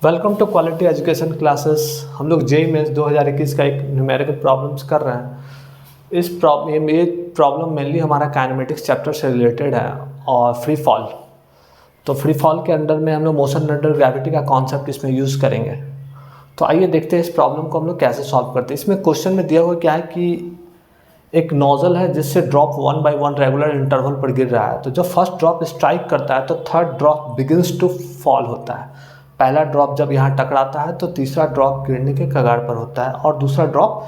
Welcome to quality education classes. हम लोग JEE mains 2021 का एक न्यूमेरिकल प्रॉब्लम्स कर रहे हैं। ये प्रॉब्लम मेनली हमारा काइनेमेटिक्स चैप्टर से रिलेटेड है और फ्री फॉल। तो फ्री फॉल के अंडर में हम लोग मोशन अंडर ग्रेविटी का कॉन्सेप्ट इसमें यूज़ करेंगे। तो आइए देखते हैं इस प्रॉब्लम को हम लोग कैसे सॉल्व करते हैं। इसमें क्वेश्चन में दिया हुआ क्या है कि एक नोजल है जिससे ड्रॉप 1 बाय 1 रेगुलर इंटरवल पर गिर रहा है। तो जब फर्स्ट ड्रॉप स्ट्राइक करता है तो third drop begins to fall होता है। पहला ड्रॉप जब यहाँ टकराता है तो तीसरा ड्रॉप गिरने के कगार पर होता है और दूसरा ड्रॉप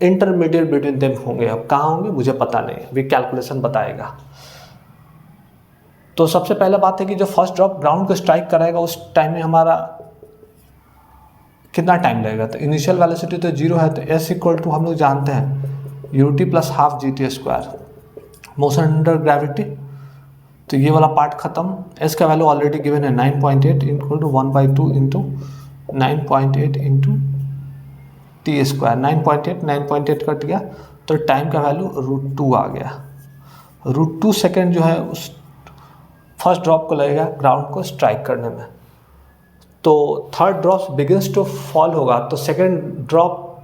इंटरमीडिएट बिटवीन देम होंगे। अब कहाँ होंगे मुझे पता नहीं, अभी कैलकुलेशन बताएगा। तो सबसे पहला बात है कि जो फर्स्ट ड्रॉप ग्राउंड को स्ट्राइक कराएगा उस टाइम में हमारा कितना टाइम लगेगा। तो इनिशियल वेलोसिटी तो 0 है, तो एस इक्वल टू हम लोग जानते हैं ut plus half GT²। Motion under gravity, तो ये वाला पार्ट खत्म। एस का वैल्यू ऑलरेडी गिवन है 9.8 equal to 1/2 into 9.8 into T²। 9.8 cut गया तो टाइम का वैल्यू √2 आ गया। √2 सेकेंड जो है उस फर्स्ट ड्रॉप को लगेगा ग्राउंड को स्ट्राइक करने में। तो third drop begins to fall होगा तो सेकेंड ड्रॉप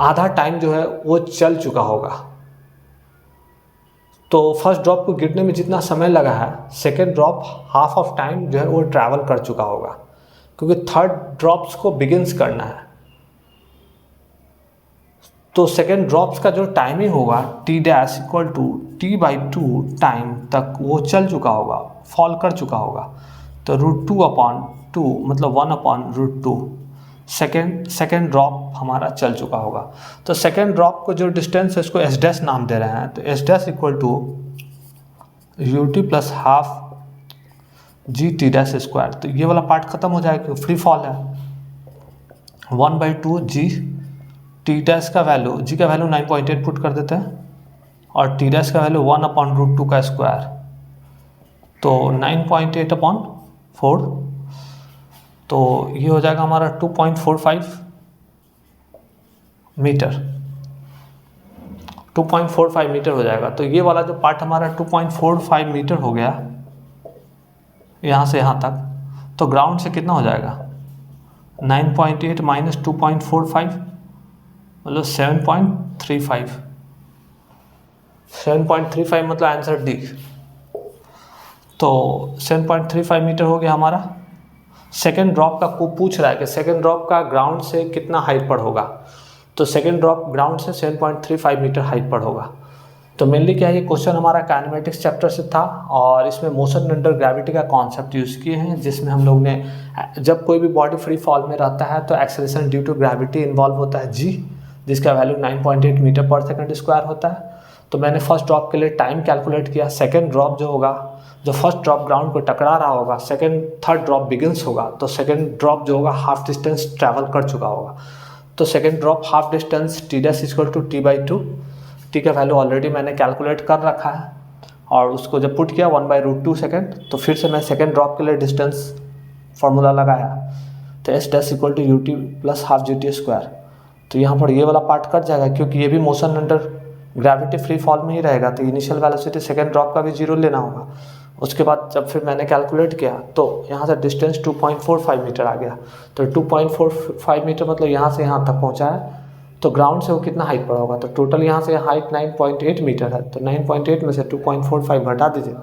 आधा टाइम जो है वो चल चुका होगा। तो फर्स्ट ड्रॉप को गिरने में जितना समय लगा है second drop half of time जो है वो ट्रैवल कर चुका होगा, क्योंकि थर्ड ड्रॉप्स को बिगिंस करना है। तो सेकेंड ड्रॉप्स का जो टाइमिंग होगा T' equal to T/2 time तक वो चल चुका होगा, फॉल कर चुका होगा। तो √2/2 मतलब 1/√2 सेकेंड ड्रॉप हमारा चल चुका होगा। तो सेकेंड ड्रॉप को जो डिस्टेंस है उसको S' नाम दे रहे हैं। तो S' equal to ut plus half GT²। तो ये वाला पार्ट खत्म हो जाएगा क्योंकि फ्री फॉल है। 1/2 G T' का वैल्यू, G का वैल्यू 9.8 पुट कर देते हैं और T' का वैल्यू 1/√2 का स्क्वायर, तो 9.8/4, तो ये हो जाएगा हमारा 2.45 मीटर। 2.45 मीटर हो जाएगा। तो ये वाला जो पार्ट हमारा 2.45 मीटर हो गया यहाँ से यहाँ तक, तो ग्राउंड से कितना हो जाएगा 9.8 माइनस 2.45 मतलब 7.35 मतलब आंसर डी। तो 7.35 मीटर हो गया हमारा। सेकेंड ड्रॉप का को पूछ रहा है कि सेकेंड ड्रॉप का ग्राउंड से कितना हाइट पर होगा। तो सेकेंड ड्रॉप ग्राउंड से 7.35 मीटर हाइट पर होगा। तो मेनली क्या है, ये क्वेश्चन हमारा काइनेमेटिक्स चैप्टर से था और इसमें मोशन अंडर ग्रेविटी का कॉन्सेप्ट यूज़ किए हैं, जिसमें हम लोग ने जब कोई भी बॉडी फ्री फॉल में रहता है तो acceleration due to gravity involve होता है g, जिसका वैल्यू 9.8 मीटर पर सेकेंड स्क्वायर होता है। तो मैंने फर्स्ट ड्रॉप के लिए टाइम कैलकुलेट किया। सेकेंड ड्रॉप जो होगा, जो फर्स्ट ड्रॉप ग्राउंड को टकरा रहा होगा, थर्ड ड्रॉप बिगिंस होगा, तो सेकेंड ड्रॉप जो होगा हाफ डिस्टेंस ट्रैवल कर चुका होगा। तो second drop half distance T' equal to T/2, T का वैल्यू ऑलरेडी मैंने कैलकुलेट कर रखा है और उसको जब पुट किया 1/√2 सेकेंड, तो फिर से मैं सेकेंड ड्रॉप के लिए डिस्टेंस फार्मूला लगाया। तो S' equal to ut plus half GT²। तो यहाँ पर ये वाला पार्ट कट जाएगा क्योंकि ये भी motion under gravity free fall में ही रहेगा। तो इनिशियल वेलोसिटी सेकेंड ड्रॉप का भी 0 लेना होगा। उसके बाद जब फिर मैंने कैलकुलेट किया तो यहाँ से डिस्टेंस 2.45 मीटर आ गया। तो 2.45 मीटर मतलब यहाँ से यहाँ तक पहुँचा है। तो ग्राउंड से वो कितना हाइट पर होगा, तो टोटल यहाँ से हाइट 9.8 मीटर है। तो 9.8 में से 2.45 घटा दीजिए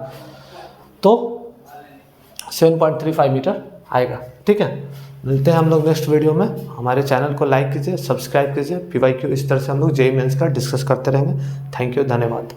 तो 7.35 मीटर आएगा। ठीक है, मिलते हैं हम लोग नेक्स्ट वीडियो में। हमारे चैनल को लाइक कीजिए, सब्सक्राइब कीजिए। PYQ इस तरह से हम लोग जेईई मेंस का डिस्कस करते रहेंगे। थैंक यू, धन्यवाद।